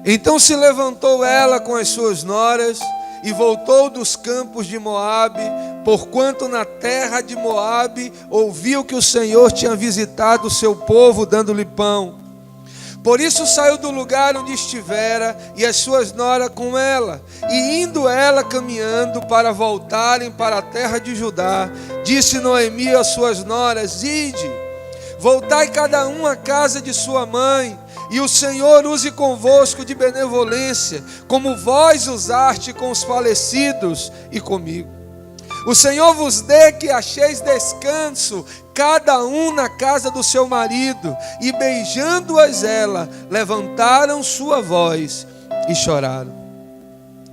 Então se levantou ela com as suas noras e voltou dos campos de Moabe, porquanto na terra de Moabe ouviu que o Senhor tinha visitado o seu povo, dando-lhe pão. Por isso saiu do lugar onde estivera, e as suas noras com ela, e indo ela caminhando para voltarem para a terra de Judá, disse Noemi às suas noras: ide, voltai cada um à casa de sua mãe, e o Senhor use convosco de benevolência, como vós usaste com os falecidos e comigo. O Senhor vos dê que acheis descanso, cada um na casa do seu marido. E beijando-as ela, levantaram sua voz e choraram.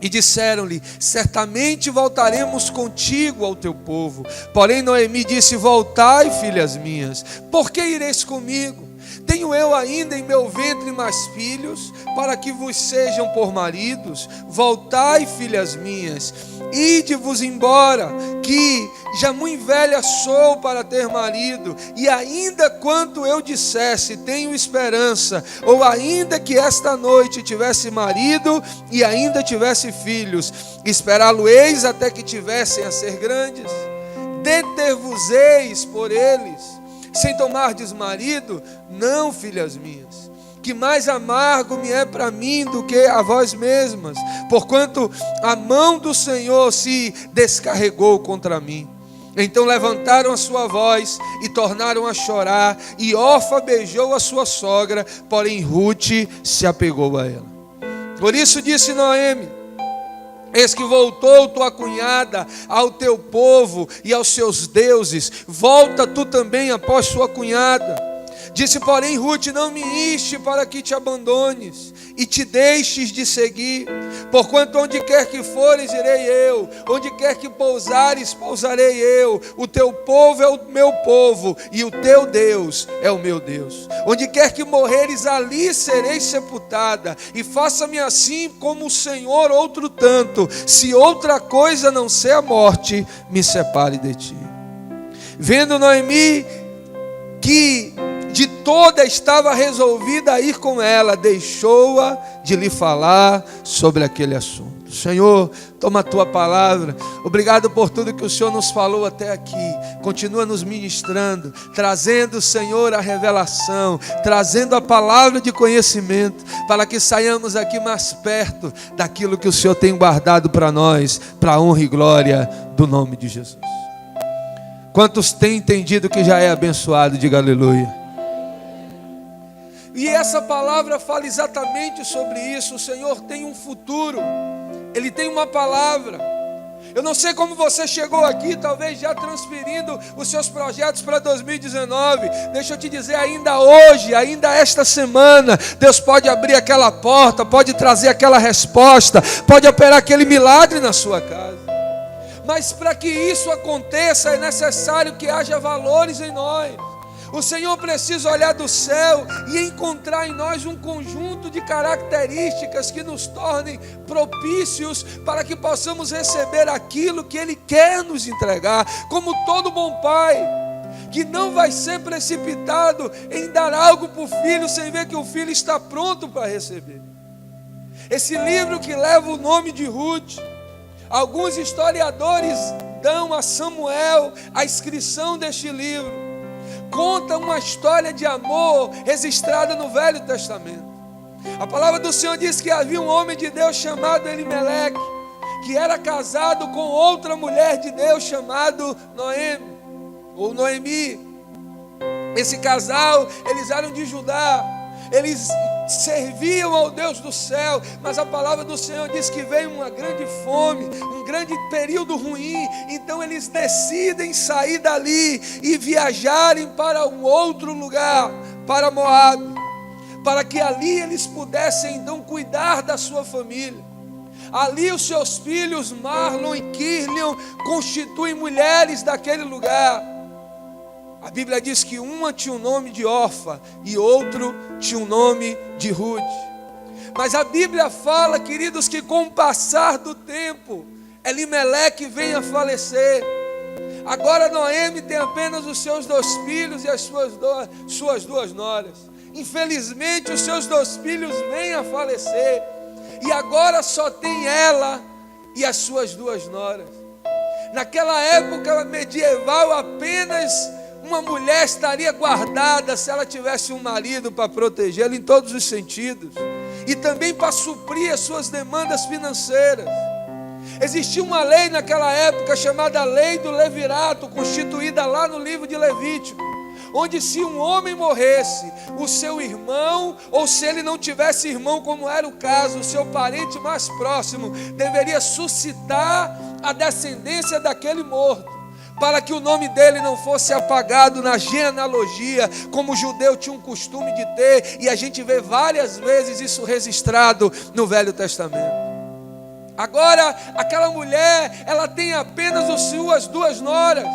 E disseram-lhe: certamente voltaremos contigo ao teu povo. Porém Noemi disse: voltai, filhas minhas, por que ireis comigo? Tenho eu ainda em meu ventre mais filhos, para que vos sejam por maridos? Voltai, filhas minhas, ide-vos embora, que já muito velha sou para ter marido. E ainda quanto eu dissesse, tenho esperança, ou ainda que esta noite tivesse marido, e ainda tivesse filhos, esperá-lo-eis até que tivessem a ser grandes? Deter-vos-eis por eles, sem tomardes marido? Não, filhas minhas, que mais amargo me é para mim do que a vós mesmas, porquanto a mão do Senhor se descarregou contra mim. Então levantaram a sua voz e tornaram a chorar, e Orfa beijou a sua sogra, porém Rute se apegou a ela. Por isso disse Noemi: eis que voltou tua cunhada ao teu povo e aos seus deuses, volta tu também após sua cunhada. Disse porém Rute: não me inste para que te abandones e te deixes de seguir, porquanto onde quer que fores, irei eu, onde quer que pousares, pousarei eu. O teu povo é o meu povo, e o teu Deus é o meu Deus. Onde quer que morreres, ali serei sepultada, e faça-me assim como o Senhor outro tanto, se outra coisa não ser a morte me separe de ti. Vendo Noemi que de toda estava resolvida a ir com ela, deixou-a de lhe falar sobre aquele assunto. Senhor, toma a tua palavra. Obrigado por tudo que o Senhor nos falou até aqui. Continua nos ministrando, trazendo, Senhor, a revelação, trazendo a palavra de conhecimento, para que saiamos aqui mais perto daquilo que o Senhor tem guardado para nós, para a honra e glória do nome de Jesus. Quantos têm entendido que já é abençoado? Diga aleluia. E essa palavra fala exatamente sobre isso. O Senhor tem um futuro, Ele tem uma palavra. Eu não sei como você chegou aqui, talvez já transferindo os seus projetos para 2019. Deixa eu te dizer, ainda hoje, ainda esta semana, Deus pode abrir aquela porta, pode trazer aquela resposta, pode operar aquele milagre na sua casa. Mas para que isso aconteça, é necessário que haja valores em nós. O Senhor precisa olhar do céu e encontrar em nós um conjunto de características que nos tornem propícios para que possamos receber aquilo que Ele quer nos entregar. Como todo bom pai, que não vai ser precipitado em dar algo para o filho sem ver que o filho está pronto para receber. Esse livro que leva o nome de Rute, alguns historiadores dão a Samuel a inscrição deste livro. Conta uma história de amor registrada no Velho Testamento. A palavra do Senhor diz que havia um homem de Deus chamado Elimeleque, que era casado com outra mulher de Deus chamado Noemi. Esse casal, eles eram de Judá, eles serviam ao Deus do céu, mas a palavra do Senhor diz que veio uma grande fome, um grande período ruim. Então eles decidem sair dali e viajarem para um outro lugar, para Moabe, para que ali eles pudessem então cuidar da sua família. Ali os seus filhos Marlon e Kirlion constituem mulheres daquele lugar. A Bíblia diz que uma tinha o nome de Orfa e outro tinha o nome de Rute. Mas a Bíblia fala, queridos, que com o passar do tempo, Elimeleque vem a falecer. Agora Noemi tem apenas os seus 2 filhos e as suas 2 noras. Infelizmente os seus 2 filhos vêm a falecer. E agora só tem ela e as suas 2 noras. Naquela época medieval, apenas uma mulher estaria guardada se ela tivesse um marido para protegê-la em todos os sentidos. E também para suprir as suas demandas financeiras. Existia uma lei naquela época chamada Lei do Levirato, constituída lá no livro de Levítico, onde se um homem morresse, o seu irmão, ou se ele não tivesse irmão, como era o caso, o seu parente mais próximo, deveria suscitar a descendência daquele morto, para que o nome dele não fosse apagado na genealogia, como o judeu tinha um costume de ter, e a gente vê várias vezes isso registrado no Velho Testamento. Agora, aquela mulher, ela tem apenas as suas 2 noras.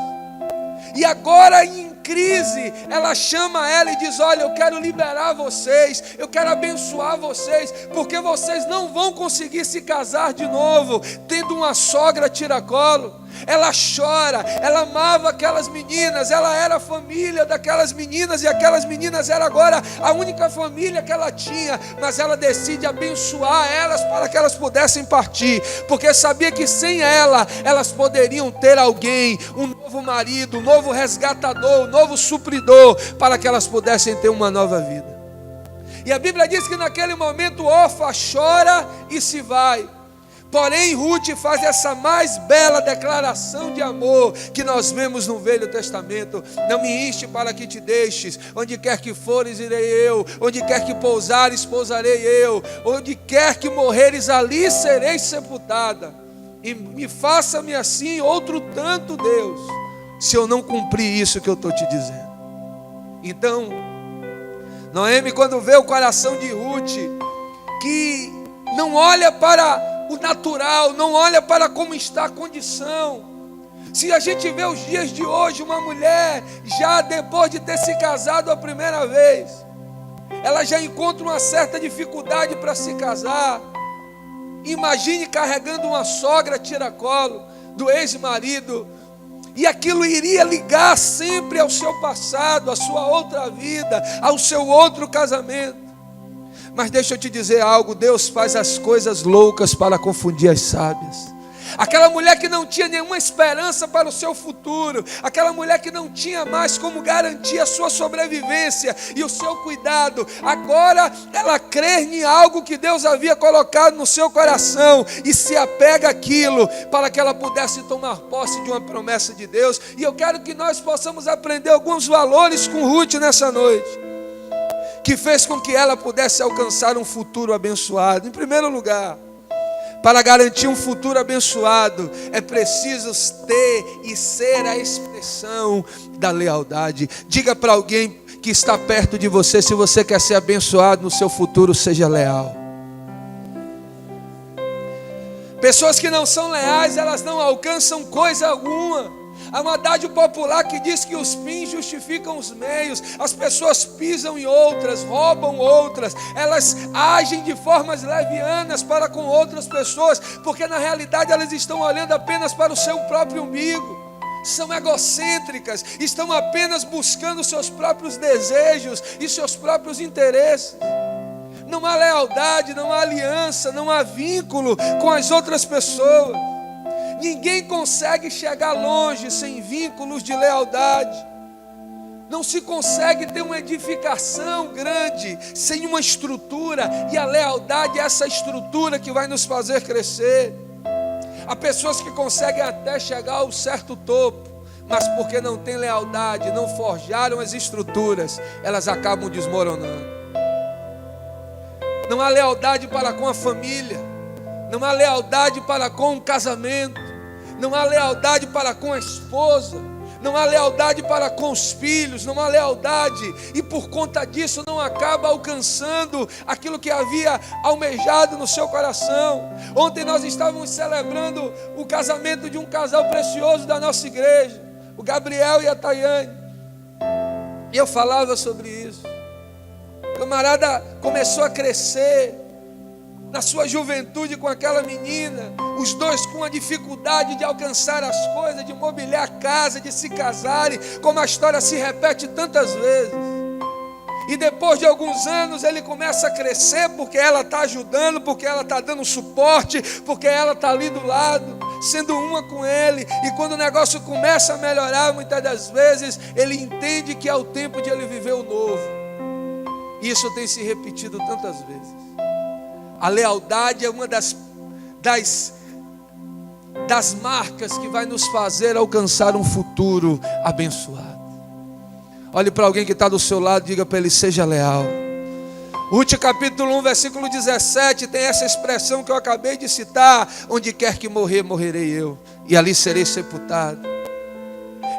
E agora, em crise, ela chama ela e diz: olha, eu quero liberar vocês, eu quero abençoar vocês, porque vocês não vão conseguir se casar de novo, tendo uma sogra tiracolo. Ela chora, ela amava aquelas meninas, ela era a família daquelas meninas, e aquelas meninas eram agora a única família que ela tinha, mas ela decide abençoar elas para que elas pudessem partir, porque sabia que sem ela, elas poderiam ter alguém, um novo marido, um novo resgatador, um novo supridor, para que elas pudessem ter uma nova vida. E a Bíblia diz que naquele momento Orfa chora e se vai. Porém, Ruth faz essa mais bela declaração de amor que nós vemos no Velho Testamento: não me inste para que te deixes, onde quer que fores irei eu, onde quer que pousares pousarei eu, onde quer que morreres ali serei sepultada, e me faça-me assim outro tanto, Deus, se eu não cumprir isso que eu estou te dizendo. Então, Noemi, quando vê o coração de Ruth, que não olha para o natural, não olha para como está a condição. Se a gente vê os dias de hoje, uma mulher já depois de ter se casado a primeira vez, ela já encontra uma certa dificuldade para se casar. Imagine carregando uma sogra tiracolo do ex-marido, e aquilo iria ligar sempre ao seu passado, à sua outra vida, ao seu outro casamento. Mas deixa eu te dizer algo: Deus faz as coisas loucas para confundir as sábias. Aquela mulher que não tinha nenhuma esperança para o seu futuro, aquela mulher que não tinha mais como garantir a sua sobrevivência e o seu cuidado, agora ela crê em algo que Deus havia colocado no seu coração e se apega àquilo para que ela pudesse tomar posse de uma promessa de Deus. E eu quero que nós possamos aprender alguns valores com Ruth nessa noite, que fez com que ela pudesse alcançar um futuro abençoado. Em primeiro lugar, para garantir um futuro abençoado, é preciso ter e ser a expressão da lealdade. Diga para alguém que está perto de você: se você quer ser abençoado no seu futuro, seja leal. Pessoas que não são leais, elas não alcançam coisa alguma. Há um adágio popular que diz que os fins justificam os meios. As pessoas pisam em outras, roubam outras, elas agem de formas levianas para com outras pessoas, porque na realidade elas estão olhando apenas para o seu próprio umbigo. São egocêntricas, estão apenas buscando seus próprios desejos e seus próprios interesses. Não há lealdade, não há aliança, não há vínculo com as outras pessoas. Ninguém consegue chegar longe sem vínculos de lealdade. Não se consegue ter uma edificação grande sem uma estrutura, e a lealdade é essa estrutura que vai nos fazer crescer. Há pessoas que conseguem até chegar ao certo topo, mas porque não têm lealdade, não forjaram as estruturas, elas acabam desmoronando. Não há lealdade para com a família, não há lealdade para com o casamento, não há lealdade para com a esposa, não há lealdade para com os filhos, não há lealdade, e por conta disso não acaba alcançando aquilo que havia almejado no seu coração. Ontem nós estávamos celebrando o casamento de um casal precioso da nossa igreja, o Gabriel e a Tayane, e eu falava sobre isso. O camarada começou a crescer, na sua juventude com aquela menina, os dois com a dificuldade de alcançar as coisas, de mobiliar a casa, de se casarem, como a história se repete tantas vezes. E depois de alguns anos ele começa a crescer, porque ela está ajudando, porque ela está dando suporte, porque ela está ali do lado, sendo uma com ele. E quando o negócio começa a melhorar, muitas das vezes ele entende que é o tempo de ele viver o novo. Isso tem se repetido tantas vezes. A lealdade é uma das marcas que vai nos fazer alcançar um futuro abençoado. Olhe para alguém que está do seu lado e diga para ele: seja leal. Ruth capítulo 1, versículo 17, tem essa expressão que eu acabei de citar: onde quer que morrer, morrerei eu, e ali serei sepultado.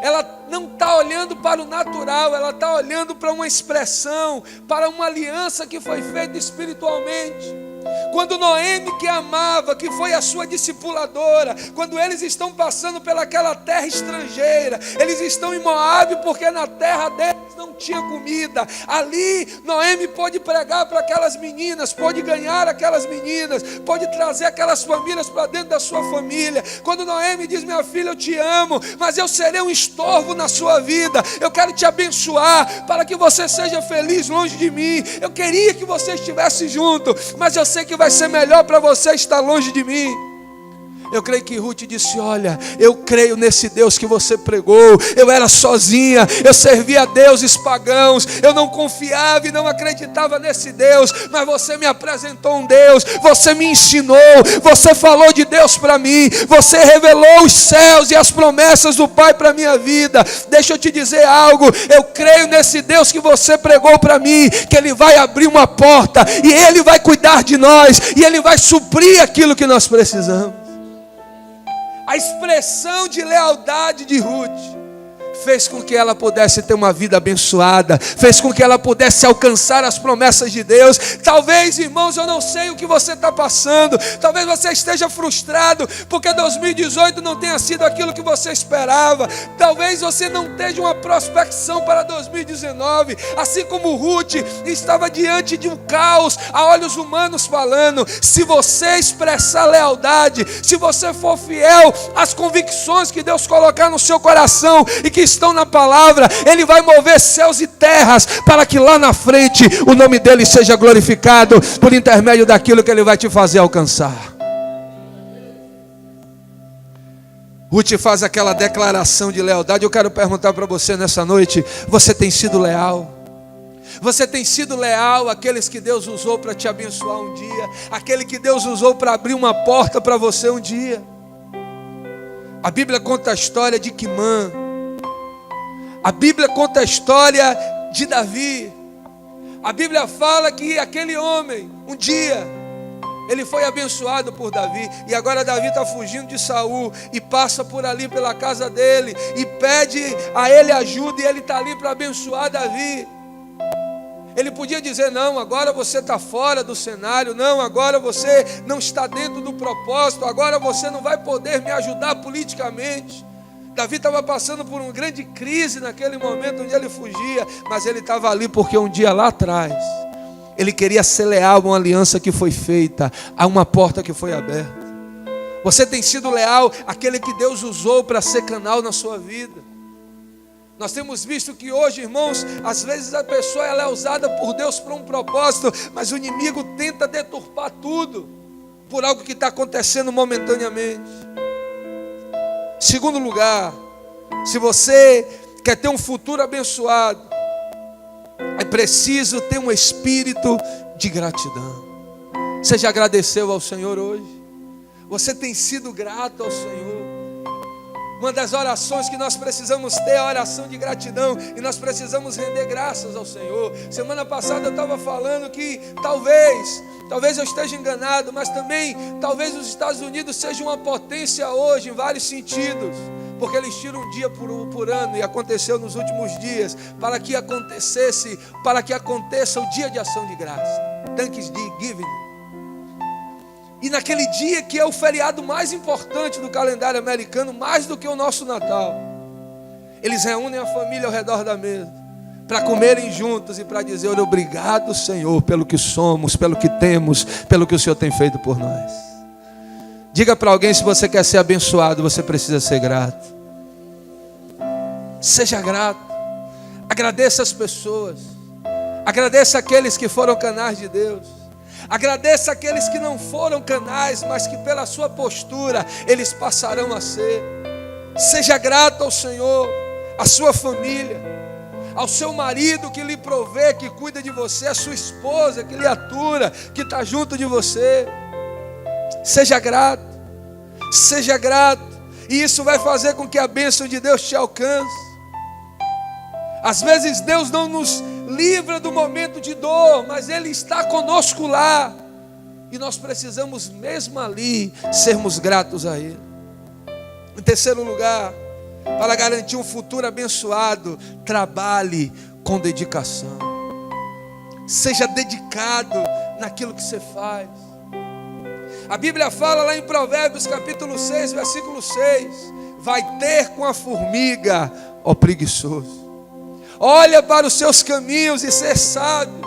Ela não está olhando para o natural, ela está olhando para uma expressão, para uma aliança que foi feita espiritualmente. Quando Noemi, que amava, que foi a sua discipuladora, quando eles estão passando pelaquela terra estrangeira, eles estão em Moabe porque na terra deles não tinha comida. Ali Noemi pôde pregar para aquelas meninas, pôde ganhar aquelas meninas, pôde trazer aquelas famílias para dentro da sua família. Quando Noemi diz: minha filha, eu te amo, mas eu serei um estorvo na sua vida, eu quero te abençoar para que você seja feliz longe de mim. Eu queria que você estivesse junto, mas eu sei que vai ser melhor para você estar longe de mim. Eu creio que Ruth disse: olha, eu creio nesse Deus que você pregou. Eu era sozinha, eu servia a deuses pagãos, eu não confiava e não acreditava nesse Deus, mas você me apresentou um Deus, você me ensinou, você falou de Deus para mim, você revelou os céus e as promessas do Pai para a minha vida. Deixa eu te dizer algo: eu creio nesse Deus que você pregou para mim, que Ele vai abrir uma porta, e Ele vai cuidar de nós, e Ele vai suprir aquilo que nós precisamos. A expressão de lealdade de Ruth fez com que ela pudesse ter uma vida abençoada, fez com que ela pudesse alcançar as promessas de Deus. Talvez, irmãos, eu não sei o que você está passando, talvez você esteja frustrado, porque 2018 não tenha sido aquilo que você esperava, talvez você não tenha uma prospecção para 2019, assim como Ruth estava diante de um caos, a olhos humanos falando. Se você expressar lealdade, se você for fiel às convicções que Deus colocar no seu coração e que estão na palavra, Ele vai mover céus e terras para que lá na frente o nome dEle seja glorificado por intermédio daquilo que Ele vai te fazer alcançar. Ruth faz aquela declaração de lealdade. Eu quero perguntar para você nessa noite: você tem sido leal? Você tem sido leal àqueles que Deus usou para te abençoar um dia, aquele que Deus usou para abrir uma porta para você um dia? A Bíblia conta a história de Quimã. A Bíblia conta a história de Davi. A Bíblia fala que aquele homem, um dia, ele foi abençoado por Davi. E agora Davi está fugindo de Saul e passa por ali pela casa dele e pede a ele ajuda, e ele está ali para abençoar Davi. Ele podia dizer: não, agora você está fora do cenário, não, agora você não está dentro do propósito, agora você não vai poder me ajudar politicamente. Davi estava passando por uma grande crise naquele momento onde ele fugia, mas ele estava ali porque um dia lá atrás ele queria ser leal a uma aliança que foi feita, a uma porta que foi aberta. Você tem sido leal àquele que Deus usou para ser canal na sua vida? Nós temos visto que hoje, irmãos, às vezes a pessoa ela é usada por Deus para um propósito, mas o inimigo tenta deturpar tudo por algo que está acontecendo momentaneamente. Segundo lugar, se você quer ter um futuro abençoado, é preciso ter um espírito de gratidão. Você já agradeceu ao Senhor hoje? Você tem sido grato ao Senhor? Uma das orações que nós precisamos ter é a oração de gratidão, e nós precisamos render graças ao Senhor. Semana passada eu estava falando que talvez eu esteja enganado, mas também talvez os Estados Unidos sejam uma potência hoje em vários sentidos, porque eles tiram um dia por ano, e aconteceu nos últimos dias, para que aconteça o dia de ação de graça, Thanksgiving. E naquele dia, que é o feriado mais importante do calendário americano, mais do que o nosso Natal, eles reúnem a família ao redor da mesa, para comerem juntos e para dizer: olha, obrigado, Senhor, pelo que somos, pelo que temos, pelo que o Senhor tem feito por nós. Diga para alguém: se você quer ser abençoado, você precisa ser grato. Seja grato. Agradeça as pessoas. Agradeça aqueles que foram canais de Deus. Agradeça aqueles que não foram canais, mas que pela sua postura eles passarão a ser. Seja grato ao Senhor, à sua família, ao seu marido que lhe provê, que cuida de você, à sua esposa que lhe atura, que está junto de você. Seja grato, seja grato, e isso vai fazer com que a bênção de Deus te alcance. Às vezes Deus não nos livra do momento de dor, mas Ele está conosco lá, e nós precisamos mesmo ali sermos gratos a Ele. Em terceiro lugar, para garantir um futuro abençoado, trabalhe com dedicação. Seja dedicado naquilo que você faz. A Bíblia fala lá em Provérbios capítulo 6, versículo 6: vai ter com a formiga, ó preguiçoso. Olha para os seus caminhos e ser sábio.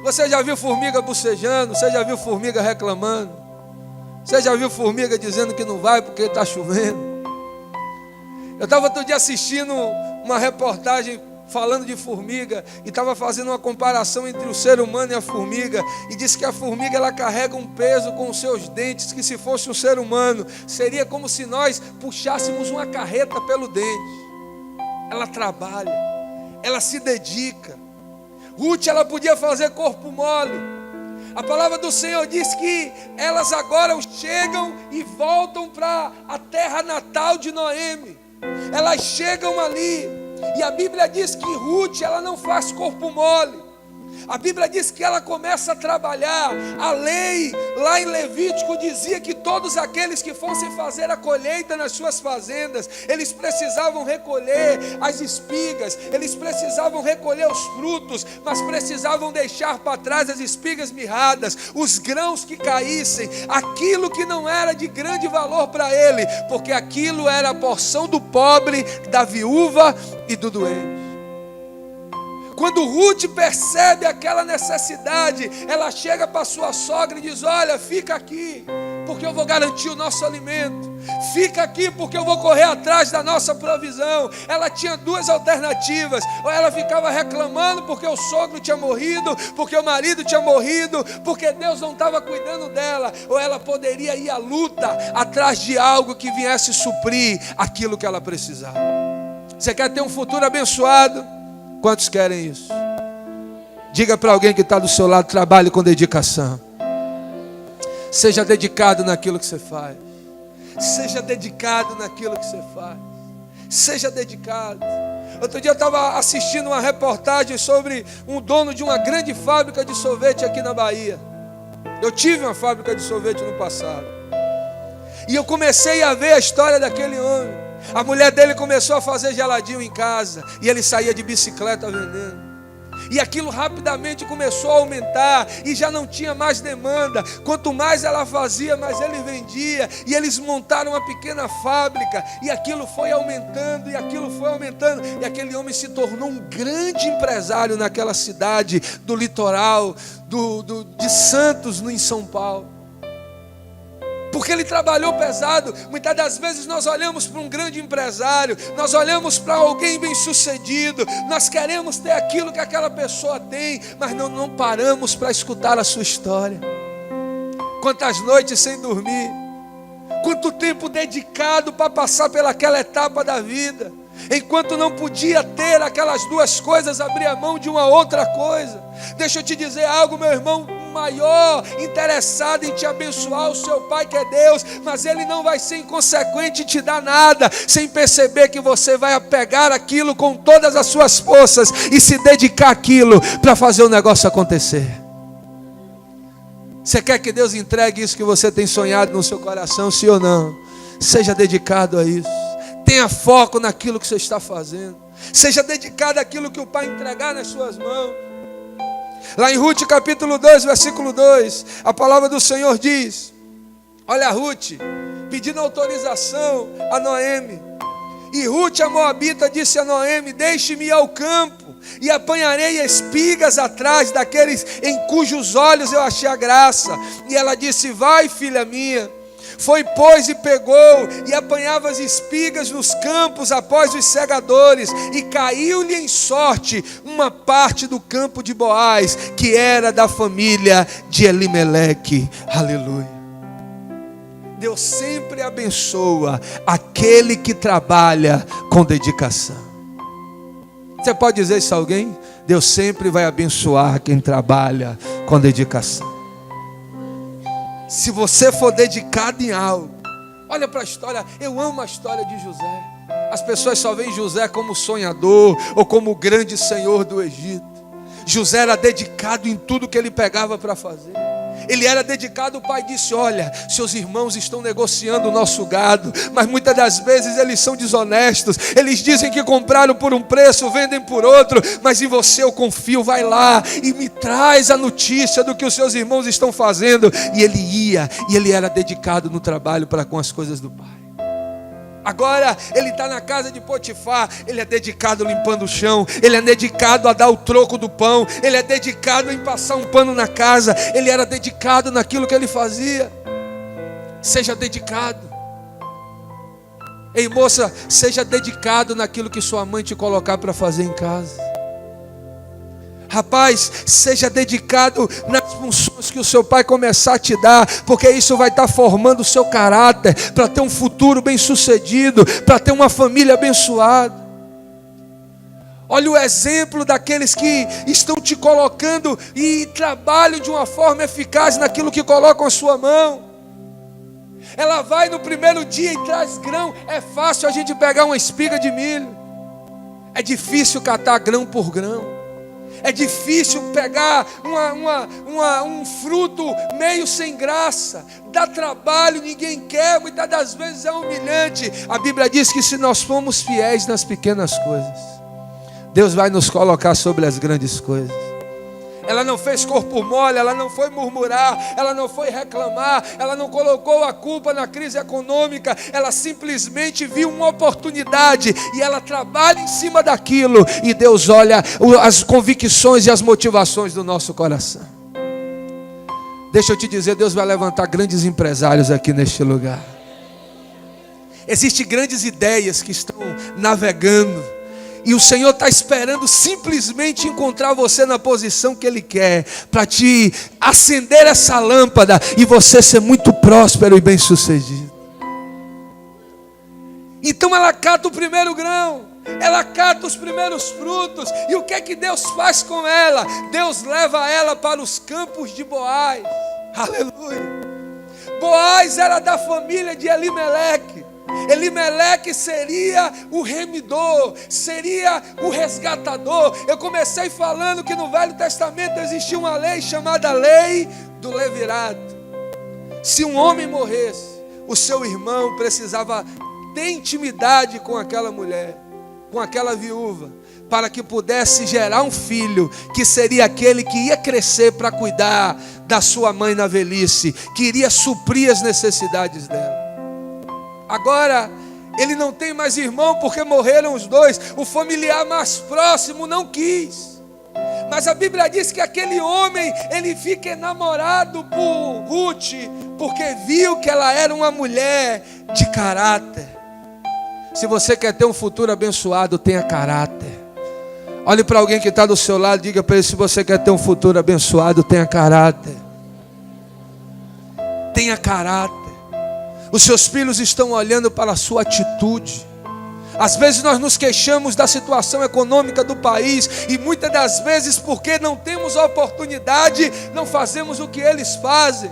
Você já viu formiga bocejando? Você já viu formiga reclamando? Você já viu formiga dizendo que não vai porque está chovendo? Eu estava outro dia assistindo uma reportagem falando de formiga, e estava fazendo uma comparação entre o ser humano e a formiga, e disse que a formiga ela carrega um peso com os seus dentes, que se fosse um ser humano, seria como se nós puxássemos uma carreta pelo dente. Ela trabalha, ela se dedica. Ruth, ela podia fazer corpo mole. A palavra do Senhor diz que elas agora chegam e voltam para a terra natal de Noemi. Elas chegam ali, e a Bíblia diz que Ruth, ela não faz corpo mole. A Bíblia diz que ela começa a trabalhar. A lei lá em Levítico dizia que todos aqueles que fossem fazer a colheita nas suas fazendas, eles precisavam recolher as espigas, eles precisavam recolher os frutos, mas precisavam deixar para trás as espigas mirradas, os grãos que caíssem, aquilo que não era de grande valor para ele, porque aquilo era a porção do pobre, da viúva e do doente. Quando Ruth percebe aquela necessidade, ela chega para sua sogra e diz: olha, fica aqui, porque eu vou garantir o nosso alimento. Fica aqui porque eu vou correr atrás da nossa provisão. Ela tinha duas alternativas: ou ela ficava reclamando porque o sogro tinha morrido, porque o marido tinha morrido, porque Deus não estava cuidando dela, ou ela poderia ir à luta atrás de algo que viesse suprir aquilo que ela precisava. Você quer ter um futuro abençoado? Quantos querem isso? Diga para alguém que está do seu lado: trabalhe com dedicação. Seja dedicado naquilo que você faz. Seja dedicado naquilo que você faz. Seja dedicado. Outro dia eu estava assistindo uma reportagem sobre um dono de uma grande fábrica de sorvete aqui na Bahia. Eu tive uma fábrica de sorvete no passado, e eu comecei a ver a história daquele homem. A mulher dele começou a fazer geladinho em casa, e ele saía de bicicleta vendendo. E aquilo rapidamente começou a aumentar, e já não tinha mais demanda. Quanto mais ela fazia, mais ele vendia. E eles montaram uma pequena fábrica, e aquilo foi aumentando, e aquilo foi aumentando. E aquele homem se tornou um grande empresário naquela cidade do litoral de Santos, em São Paulo. Porque ele trabalhou pesado. Muitas das vezes nós olhamos para um grande empresário, nós olhamos para alguém bem sucedido, nós queremos ter aquilo que aquela pessoa tem, mas não paramos para escutar a sua história. Quantas noites sem dormir, quanto tempo dedicado para passar pelaquela etapa da vida, enquanto não podia ter aquelas duas coisas, abria mão de uma outra coisa. Deixa eu te dizer algo, meu irmão: maior interessado em te abençoar o seu Pai, que é Deus, mas Ele não vai ser inconsequente e te dar nada sem perceber que você vai pegar aquilo com todas as suas forças e se dedicar àquilo para fazer o negócio acontecer. Você quer que Deus entregue isso que você tem sonhado no seu coração, sim ou não? Seja dedicado a isso. Tenha foco naquilo que você está fazendo. Seja dedicado àquilo que o Pai entregar nas suas mãos. Lá em Ruth capítulo 2, versículo 2, a palavra do Senhor diz: olha, Ruth pedindo autorização a Noemi. E Ruth, a moabita, disse a Noemi: deixe-me ir ao campo, e apanharei espigas atrás daqueles em cujos olhos eu achei a graça. E ela disse: vai, filha minha. Foi, pois, e pegou, e apanhava as espigas nos campos após os segadores, e caiu-lhe em sorte uma parte do campo de Boaz, que era da família de Elimeleque. Aleluia. Deus sempre abençoa aquele que trabalha com dedicação. Você pode dizer isso a alguém? Deus sempre vai abençoar quem trabalha com dedicação. Se você for dedicado em algo, olha para a história. Eu amo a história de José. As pessoas só veem José como sonhador ou como o grande senhor do Egito. José era dedicado em tudo que ele pegava para fazer. Ele era dedicado. O pai disse: olha, seus irmãos estão negociando o nosso gado, mas muitas das vezes eles são desonestos. Eles dizem que compraram por um preço, vendem por outro, mas em você eu confio. Vai lá e me traz a notícia do que os seus irmãos estão fazendo. E ele ia, e ele era dedicado no trabalho para com as coisas do pai. Agora ele está na casa de Potifar. Ele é dedicado limpando o chão. Ele é dedicado a dar o troco do pão. Ele é dedicado em passar um pano na casa. Ele era dedicado naquilo que ele fazia. Seja dedicado. Ei, moça, seja dedicado naquilo que sua mãe te colocar para fazer em casa. Rapaz, seja dedicado nas funções que o seu pai começar a te dar, porque isso vai estar formando o seu caráter para ter um futuro bem sucedido, para ter uma família abençoada. Olha o exemplo daqueles que estão te colocando e trabalham de uma forma eficaz naquilo que colocam a sua mão. Ela vai no primeiro dia e traz grão. É fácil a gente pegar uma espiga de milho, é difícil catar grão por grão. É difícil pegar um fruto meio sem graça. Dá trabalho, ninguém quer, muitas das vezes é humilhante. A Bíblia diz que se nós formos fiéis nas pequenas coisas, Deus vai nos colocar sobre as grandes coisas. Ela não fez corpo mole, ela não foi murmurar, ela não foi reclamar, ela não colocou a culpa na crise econômica, ela simplesmente viu uma oportunidade e ela trabalha em cima daquilo. E Deus olha as convicções e as motivações do nosso coração. Deixa eu te dizer, Deus vai levantar grandes empresários aqui neste lugar. Existem grandes ideias que estão navegando, e o Senhor está esperando simplesmente encontrar você na posição que Ele quer, para te acender essa lâmpada e você ser muito próspero e bem sucedido. Então ela cata o primeiro grão, ela cata os primeiros frutos. E o que é que Deus faz com ela? Deus leva ela para os campos de Boaz. Aleluia. Boaz era da família de Elimeleque. Elimeleque seria o remidor, seria o resgatador. Eu comecei falando que no Velho Testamento existia uma lei chamada lei do levirato. Se um homem morresse, o seu irmão precisava ter intimidade com aquela mulher, com aquela viúva, para que pudesse gerar um filho, que seria aquele que ia crescer para cuidar da sua mãe na velhice, que iria suprir as necessidades dela. Agora, ele não tem mais irmão porque morreram os dois. O familiar mais próximo não quis. Mas a Bíblia diz que aquele homem, ele fica enamorado por Ruth, porque viu que ela era uma mulher de caráter. Se você quer ter um futuro abençoado, tenha caráter. Olhe para alguém que está do seu lado, diga para ele: se você quer ter um futuro abençoado, tenha caráter. Tenha caráter. Os seus filhos estão olhando para a sua atitude. Às vezes nós nos queixamos da situação econômica do país, e muitas das vezes porque não temos a oportunidade, não fazemos o que eles fazem.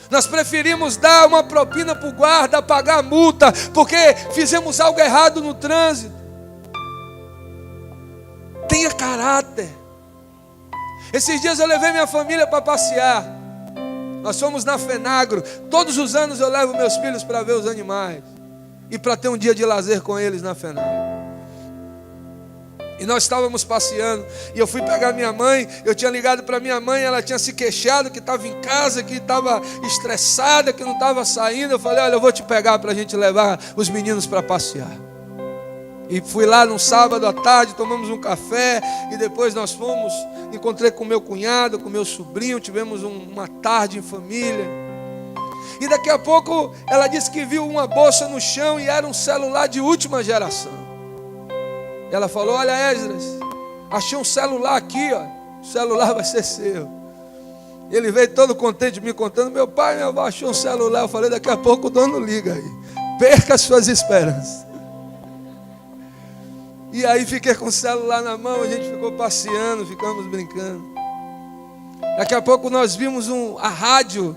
Nós preferimos dar uma propina para o guarda, pagar a multa, porque fizemos algo errado no trânsito. Tenha caráter. Esses dias eu levei minha família para passear. Nós fomos na Fenagro. Todos os anos eu levo meus filhos para ver os animais e para ter um dia de lazer com eles na Fenagro. E nós estávamos passeando, e eu fui pegar minha mãe. Eu tinha ligado para minha mãe, ela tinha se queixado que estava em casa, que estava estressada, que não estava saindo. Eu falei: olha, eu vou te pegar para a gente levar os meninos para passear. E fui lá num sábado à tarde, tomamos um café, e depois nós fomos, encontrei com meu cunhado, com meu sobrinho, tivemos uma tarde em família. E daqui a pouco ela disse que viu uma bolsa no chão e era um celular de última geração. Ela falou: olha, Esdras, achei um celular aqui, ó. O celular vai ser seu. Ele veio todo contente me contando: meu pai, minha avó achou um celular. Eu falei: daqui a pouco o dono liga aí. Perca as suas esperanças. E aí fiquei com o celular na mão, a gente ficou passeando, ficamos brincando. Daqui a pouco nós vimos a rádio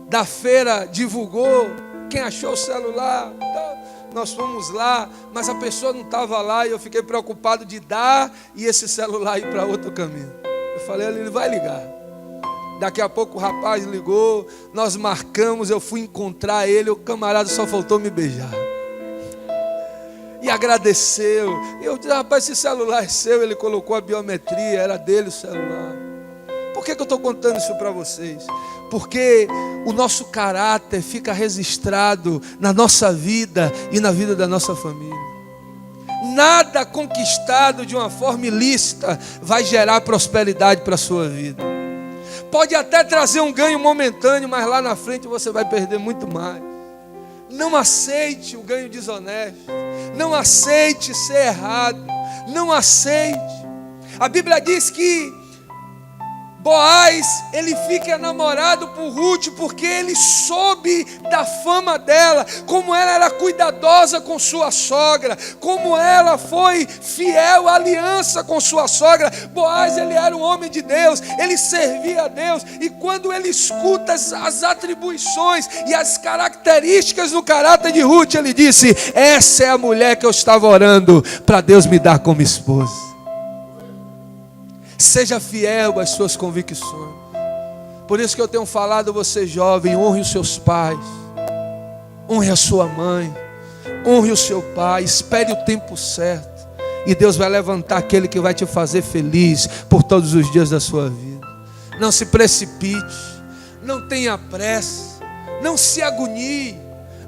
da feira divulgou quem achou o celular. Então, nós fomos lá, mas a pessoa não estava lá e eu fiquei preocupado de dar e esse celular ir para outro caminho. Eu falei: ele vai ligar. Daqui a pouco o rapaz ligou, nós marcamos, eu fui encontrar ele, o camarada só faltou me beijar. E agradeceu. E eu disse: rapaz, esse celular é seu. Ele colocou a biometria, era dele o celular. Por que eu estou contando isso para vocês? Porque o nosso caráter fica registrado na nossa vida e na vida da nossa família. Nada conquistado de uma forma ilícita vai gerar prosperidade para a sua vida. Pode até trazer um ganho momentâneo, mas lá na frente você vai perder muito mais. Não aceite o ganho desonesto. Não aceite ser errado. Não aceite. A Bíblia diz que Boaz, ele fica enamorado por Ruth, porque ele soube da fama dela, como ela era cuidadosa com sua sogra, como ela foi fiel à aliança com sua sogra. Boaz, ele era um homem de Deus, ele servia a Deus, e quando ele escuta as atribuições e as características do caráter de Ruth, ele disse: essa é a mulher que eu estava orando para Deus me dar como esposa. Seja fiel às suas convicções. Por isso que eu tenho falado, você jovem, honre os seus pais, honre a sua mãe, honre o seu pai, espere o tempo certo, e Deus vai levantar aquele que vai te fazer feliz por todos os dias da sua vida. Não se precipite, não tenha pressa, não se agonie,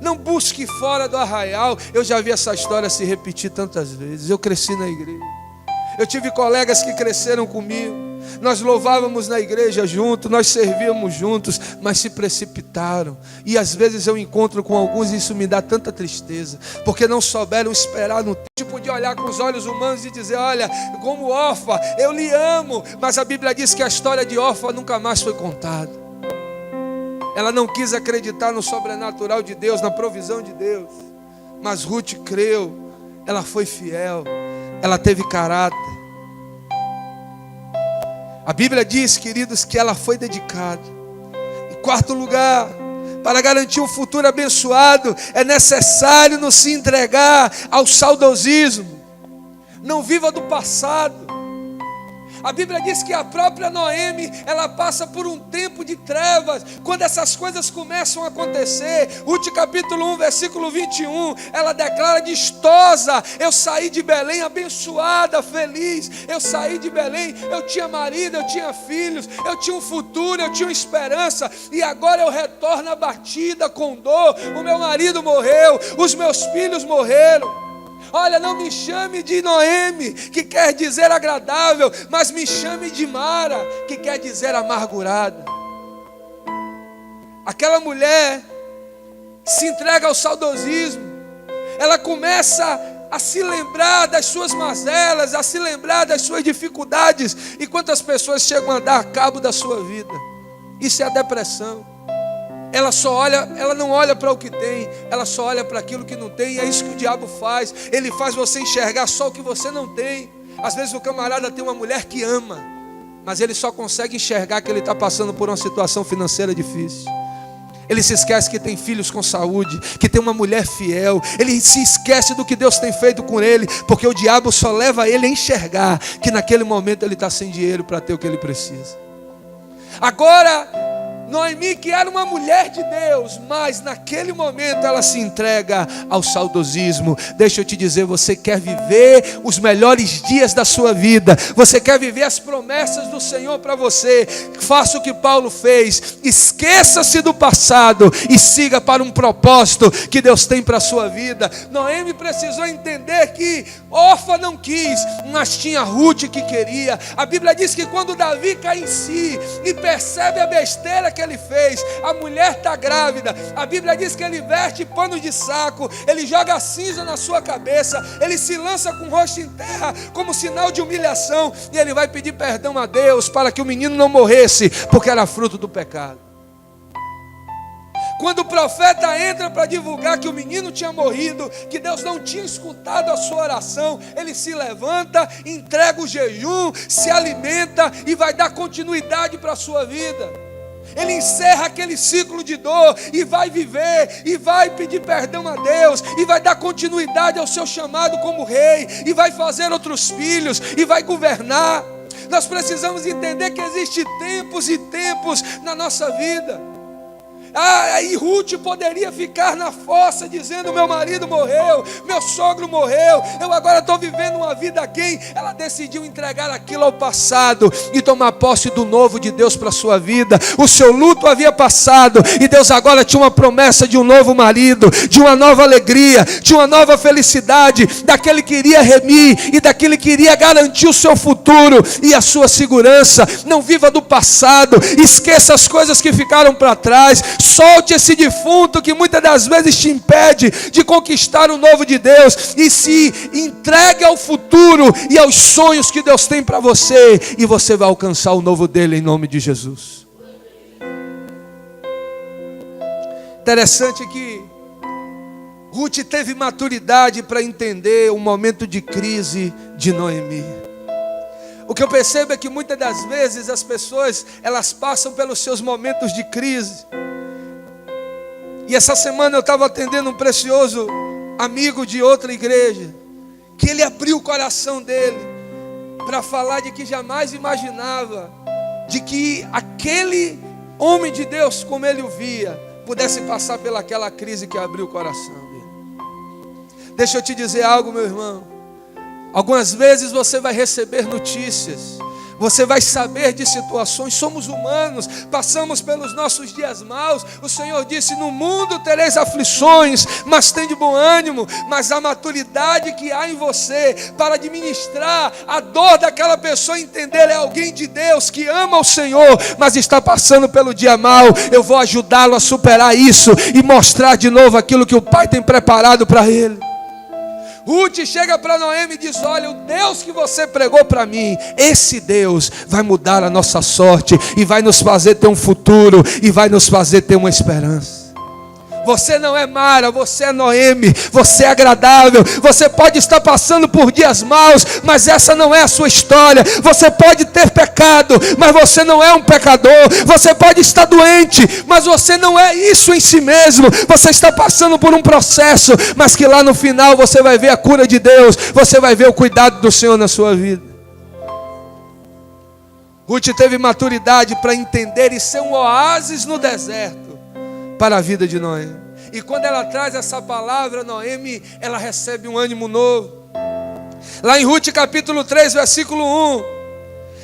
não busque fora do arraial. Eu já vi essa história se repetir tantas vezes. Eu cresci na igreja, eu tive colegas que cresceram comigo, nós louvávamos na igreja juntos, nós servíamos juntos, mas se precipitaram. E às vezes eu encontro com alguns e isso me dá tanta tristeza, porque não souberam esperar no tempo de olhar com os olhos humanos e dizer: olha, como Orfa, eu lhe amo. Mas a Bíblia diz que a história de Orfa nunca mais foi contada. Ela não quis acreditar no sobrenatural de Deus, na provisão de Deus. Mas Ruth creu, ela foi fiel, ela teve caráter. A Bíblia diz, queridos, que ela foi dedicada. Em quarto lugar, para garantir um futuro abençoado, é necessário não se entregar ao saudosismo. Não viva do passado. A Bíblia diz que a própria Noemi, ela passa por um tempo de trevas, quando essas coisas começam a acontecer. Ruth capítulo 1, versículo 21, ela declara: distosa, eu saí de Belém abençoada, feliz. Eu saí de Belém, eu tinha marido, eu tinha filhos, eu tinha um futuro, eu tinha uma esperança, e agora eu retorno abatida, com dor. O meu marido morreu, os meus filhos morreram. Olha, não me chame de Noemi, que quer dizer agradável, mas me chame de Mara, que quer dizer amargurada. Aquela mulher se entrega ao saudosismo. Ela começa a se lembrar das suas mazelas, a se lembrar das suas dificuldades. E quantas pessoas chegam a dar cabo da sua vida? Isso é a depressão. Ela não olha para o que tem, ela só olha para aquilo que não tem. E é isso que o diabo faz. Ele faz você enxergar só o que você não tem. Às vezes o camarada tem uma mulher que ama, mas ele só consegue enxergar que ele está passando por uma situação financeira difícil. Ele se esquece que tem filhos com saúde, que tem uma mulher fiel. Ele se esquece do que Deus tem feito com ele, porque o diabo só leva ele a enxergar que naquele momento ele está sem dinheiro para ter o que ele precisa. Agora, Noemi que era uma mulher de Deus, mas naquele momento ela se entrega ao saudosismo. Deixa eu te dizer, você quer viver os melhores dias da sua vida, você quer viver as promessas do Senhor para você, faça o que Paulo fez, esqueça-se do passado e siga para um propósito que Deus tem para a sua vida. Noemi precisou entender que Orfa não quis, mas tinha Ruth que queria. A Bíblia diz que quando Davi cai em si e percebe a besteira que ele fez, a mulher está grávida, a Bíblia diz que ele veste pano de saco, ele joga cinza na sua cabeça, ele se lança com o rosto em terra como sinal de humilhação, e ele vai pedir perdão a Deus para que o menino não morresse, porque era fruto do pecado. Quando o profeta entra para divulgar que o menino tinha morrido, que Deus não tinha escutado a sua oração, ele se levanta, entrega o jejum, se alimenta e vai dar continuidade para a sua vida. Ele encerra aquele ciclo de dor e vai viver, e vai pedir perdão a Deus, e vai dar continuidade ao seu chamado como rei, e vai fazer outros filhos, e vai governar. Nós precisamos entender que existem tempos e tempos na nossa vida. E Ruth poderia ficar na fossa dizendo: meu marido morreu, meu sogro morreu, eu agora estou vivendo uma vida aquém. Ela decidiu entregar aquilo ao passado e tomar posse do novo de Deus para a sua vida. O seu luto havia passado e Deus agora tinha uma promessa de um novo marido, de uma nova alegria, de uma nova felicidade, daquele que iria remir e daquele que iria garantir o seu futuro e a sua segurança. Não viva do passado, esqueça as coisas que ficaram para trás. Solte esse defunto que muitas das vezes te impede de conquistar o novo de Deus, e se entregue ao futuro e aos sonhos que Deus tem para você, e você vai alcançar o novo dele em nome de Jesus. Interessante que Ruth teve maturidade para entender o momento de crise de Noemi. O que eu percebo é que muitas das vezes as pessoas, elas passam pelos seus momentos de crise. E essa semana eu estava atendendo um precioso amigo de outra igreja, que ele abriu o coração dele para falar de que jamais imaginava de que aquele homem de Deus, como ele o via, pudesse passar pelaquela crise que abriu o coração dele. Deixa eu te dizer algo, meu irmão. Algumas vezes você vai receber notícias, você vai saber de situações. Somos humanos, passamos pelos nossos dias maus. O Senhor disse: no mundo tereis aflições, mas tem de bom ânimo. Mas a maturidade que há em você para administrar a dor daquela pessoa, entender, é alguém de Deus que ama o Senhor, mas está passando pelo dia mau. Eu vou ajudá-lo a superar isso e mostrar de novo aquilo que o Pai tem preparado para ele. Ruth chega para Noemi e diz: olha, o Deus que você pregou para mim, esse Deus vai mudar a nossa sorte e vai nos fazer ter um futuro e vai nos fazer ter uma esperança. Você não é Mara, você é Noemi, você é agradável. Você pode estar passando por dias maus, mas essa não é a sua história. Você pode ter pecado, mas você não é um pecador. Você pode estar doente, mas você não é isso em si mesmo. Você está passando por um processo, mas que lá no final você vai ver a cura de Deus, você vai ver o cuidado do Senhor na sua vida. Ruth teve maturidade para entender e ser um oásis no deserto para a vida de Noemi. E quando ela traz essa palavra, Noemi, ela recebe um ânimo novo. Lá em Ruth capítulo 3, versículo 1: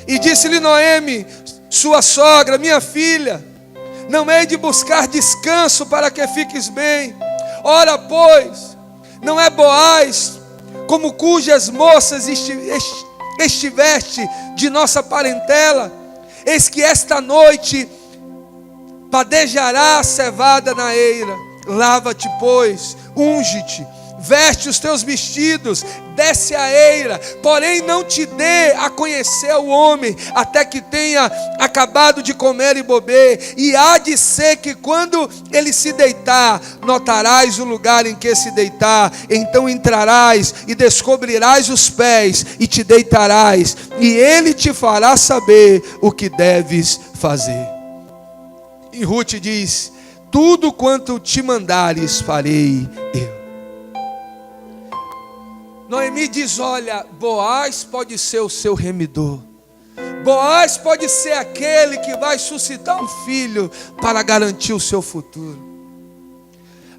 e disse-lhe Noemi, sua sogra: minha filha, não hei de buscar descanso para que fiques bem. Ora, pois, não é Boaz, como cujas moças estiveste de nossa parentela? Eis que esta noite padejará a cevada na eira. Lava-te, pois, unge-te, veste os teus vestidos, desce a eira, porém não te dê a conhecer o homem, até que tenha acabado de comer e beber. E há de ser que quando ele se deitar, notarás o lugar em que se deitar. Então entrarás e descobrirás os pés e te deitarás, e ele te fará saber o que deves fazer. E Ruth diz: tudo quanto te mandares farei eu. Noemi diz: olha, Boaz pode ser o seu remidor, Boaz pode ser aquele que vai suscitar um filho para garantir o seu futuro.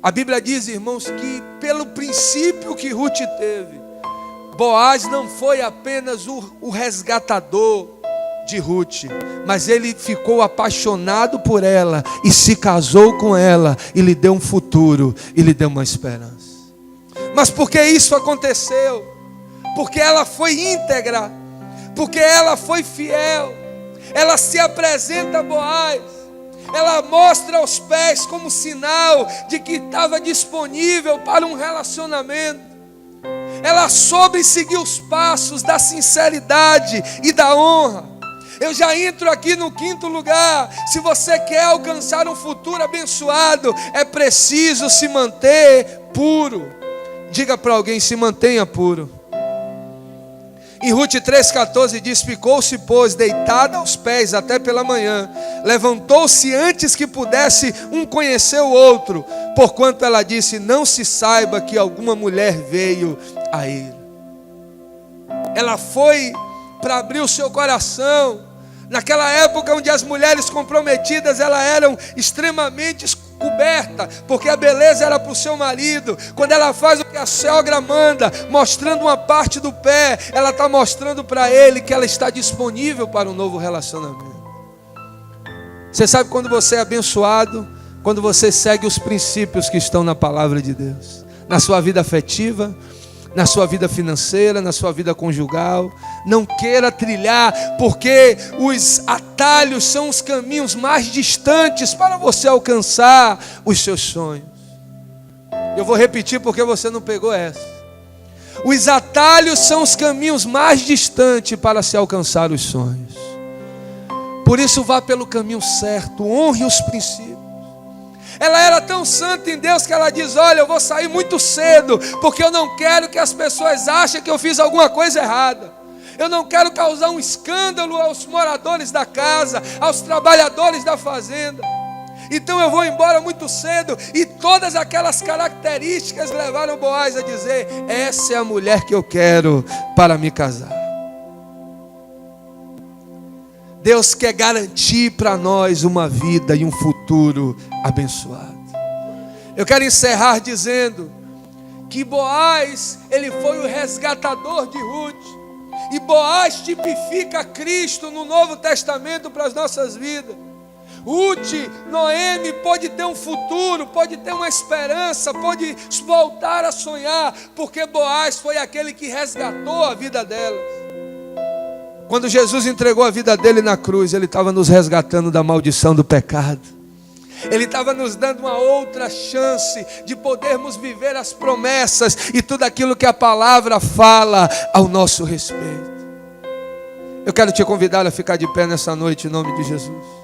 A Bíblia diz, irmãos, que pelo princípio que Ruth teve, Boaz não foi apenas o resgatador de Ruth, mas ele ficou apaixonado por ela e se casou com ela e lhe deu um futuro e lhe deu uma esperança. Mas por que isso aconteceu? Porque ela foi íntegra, porque ela foi fiel. Ela se apresenta a Boaz, ela mostra aos pés como sinal de que estava disponível para um relacionamento. Ela soube seguir os passos da sinceridade e da honra. Eu já entro aqui no quinto lugar. Se você quer alcançar um futuro abençoado, é preciso se manter puro. Diga para alguém: se mantenha puro. Em Ruth 3,14 diz: ficou-se, pois, deitada aos pés até pela manhã. Levantou-se antes que pudesse um conhecer o outro, porquanto ela disse: não se saiba que alguma mulher veio a ele. Ela foi para abrir o seu coração. Naquela época onde as mulheres comprometidas elas eram extremamente cobertas, porque a beleza era para o seu marido. Quando ela faz o que a sogra manda, mostrando uma parte do pé, ela está mostrando para ele que ela está disponível para um novo relacionamento. Você sabe quando você é abençoado? Quando você segue os princípios que estão na palavra de Deus, na sua vida afetiva, na sua vida financeira, na sua vida conjugal. Não queira trilhar, porque os atalhos são os caminhos mais distantes para você alcançar os seus sonhos. Eu vou repetir porque você não pegou essa. Os atalhos são os caminhos mais distantes para se alcançar os sonhos. Por isso vá pelo caminho certo, honre os princípios. Ela era tão santa em Deus que ela diz: olha, eu vou sair muito cedo, porque eu não quero que as pessoas achem que eu fiz alguma coisa errada. Eu não quero causar um escândalo aos moradores da casa, aos trabalhadores da fazenda. Então eu vou embora muito cedo. E todas aquelas características levaram Boaz a dizer: essa é a mulher que eu quero para me casar. Deus quer garantir para nós uma vida e um futuro abençoado. Eu quero encerrar dizendo que Boaz, ele foi o resgatador de Ruth. E Boaz tipifica Cristo no Novo Testamento para as nossas vidas. Ruth, Noemi pode ter um futuro, pode ter uma esperança, pode voltar a sonhar, porque Boaz foi aquele que resgatou a vida delas. Quando Jesus entregou a vida dele na cruz, ele estava nos resgatando da maldição do pecado. Ele estava nos dando uma outra chance de podermos viver as promessas e tudo aquilo que a palavra fala ao nosso respeito. Eu quero te convidar a ficar de pé nessa noite em nome de Jesus.